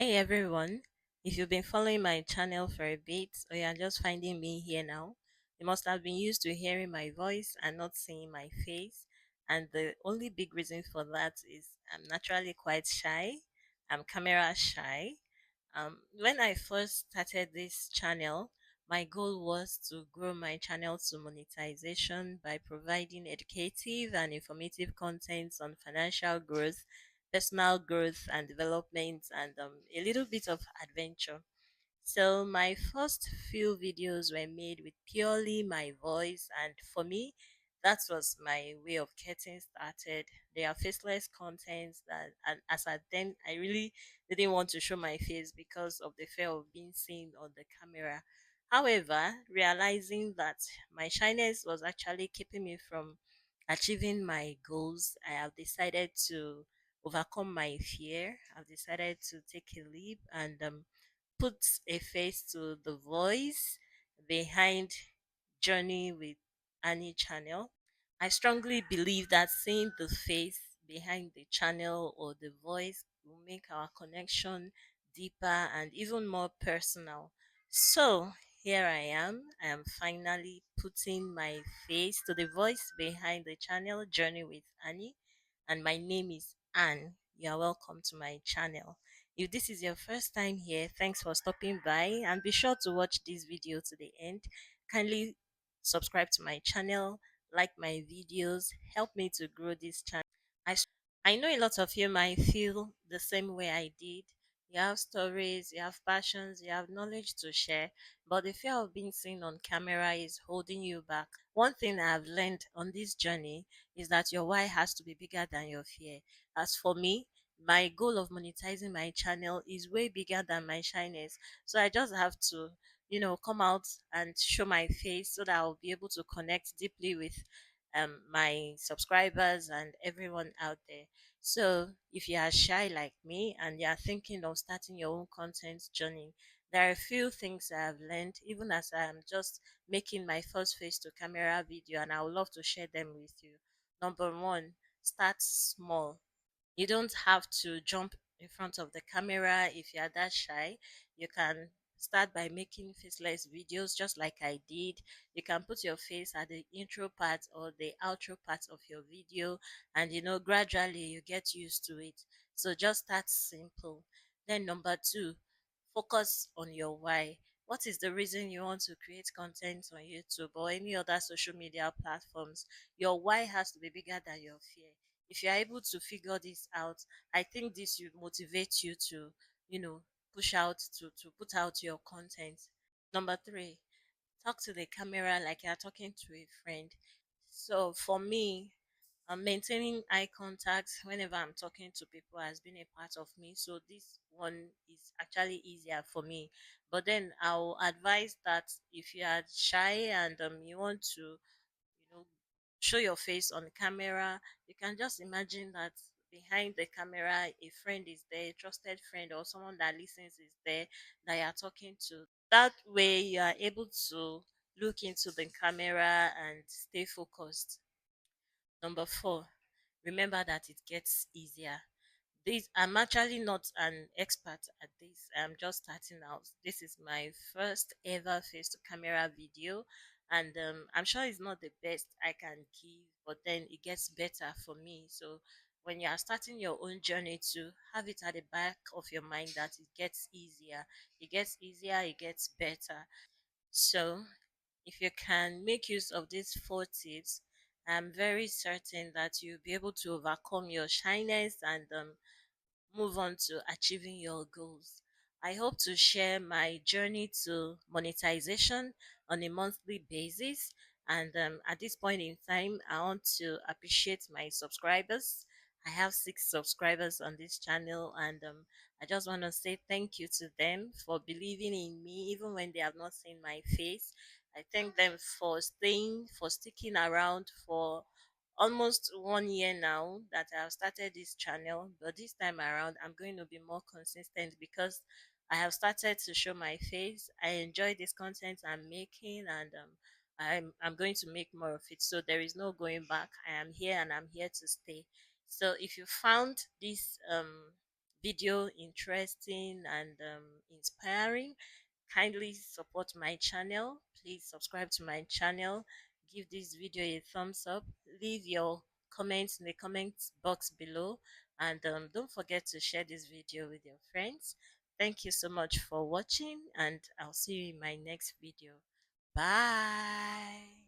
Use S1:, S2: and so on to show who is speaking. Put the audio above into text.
S1: Hey everyone, if you've been following my channel for a bit or you're just finding me here now, you must have been used to hearing my voice and not seeing my face. And the only big reason for that is I'm naturally quite shy. I'm camera shy. When I first started this channel, my goal was to grow my channel to monetization by providing educative and informative content on financial growth, personal growth and development, and a little bit of adventure. So my first few videos were made with purely my voice, and for me, that was my way of getting started. They are faceless contents that, and as at then, I really didn't want to show my face because of the fear of being seen on the camera. However, realizing that my shyness was actually keeping me from achieving my goals, I have decided to overcome my fear. I've decided to take a leap and put a face to the voice behind Journey with Annie channel. I strongly believe that seeing the face behind the channel or the voice will make our connection deeper and even more personal. So here I am. I am finally putting my face to the voice behind the channel Journey with Annie, and my name is Anne. You are welcome to my channel. If this is your first time here, thanks for stopping by and be sure to watch this video to the end. Kindly subscribe to my channel, like my videos, help me to grow this channel. I, s- I know a lot of you might feel the same way I did. You have stories, you have passions, you have knowledge to share, but the fear of being seen on camera is holding you back. One thing I've learned on this journey is that your why has to be bigger than your fear. As for me, my goal of monetizing my channel is way bigger than my shyness. So I just have to, come out and show my face so that I'll be able to connect deeply with my subscribers and everyone out there. So if you are shy like me and you are thinking of starting your own content journey, there are a few things I have learned even as I am just making my first face to camera video, and I would love to share them with you. Number one, start small. You don't have to jump in front of the camera if you are that shy. You can start by making faceless videos just like I did. You can put your face at the intro part or the outro part of your video, and gradually you get used to it. So just start simple. Then number two, focus on your why. What is the reason you want to create content on YouTube or any other social media platforms? Your why has to be bigger than your fear. If you're able to figure this out, I think this will motivate you to, you know, push out to put out your content. Number three, talk to the camera like you're talking to a friend. So for me, maintaining eye contact whenever I'm talking to people has been a part of me. So this one is actually easier for me. But then I'll advise that if you are shy and you want to, show your face on camera, you can just imagine that behind the camera, a friend is there, a trusted friend or someone that listens is there that you are talking to. That way, you are able to look into the camera and stay focused. Number four, remember that it gets easier. This I'm actually not an expert at this. I'm just starting out. This is my first ever face to camera video, and I'm sure it's not the best I can give, but then it gets better for me. So when you are starting your own journey, to have it at the back of your mind that it gets better. So if you can make use of these four tips, I'm very certain that you'll be able to overcome your shyness and move on to achieving your goals. I hope to share my journey to monetization on a monthly basis. And at this point in time, I want to appreciate my subscribers. I have 6 subscribers on this channel, and I just want to say thank you to them for believing in me, even when they have not seen my face. I thank them for staying, for sticking around for almost 1 year now that I've started this channel, but this time around I'm going to be more consistent because I have started to show my face. I enjoy this content I'm making, and I'm going to make more of it. So there is no going back. I am here and I'm here to stay. So if you found this video interesting and inspiring, kindly support my channel. Please subscribe to my channel, give this video a thumbs up, leave your comments in the comments box below, and don't forget to share this video with your friends. Thank you so much for watching, and I'll see you in my next video. Bye.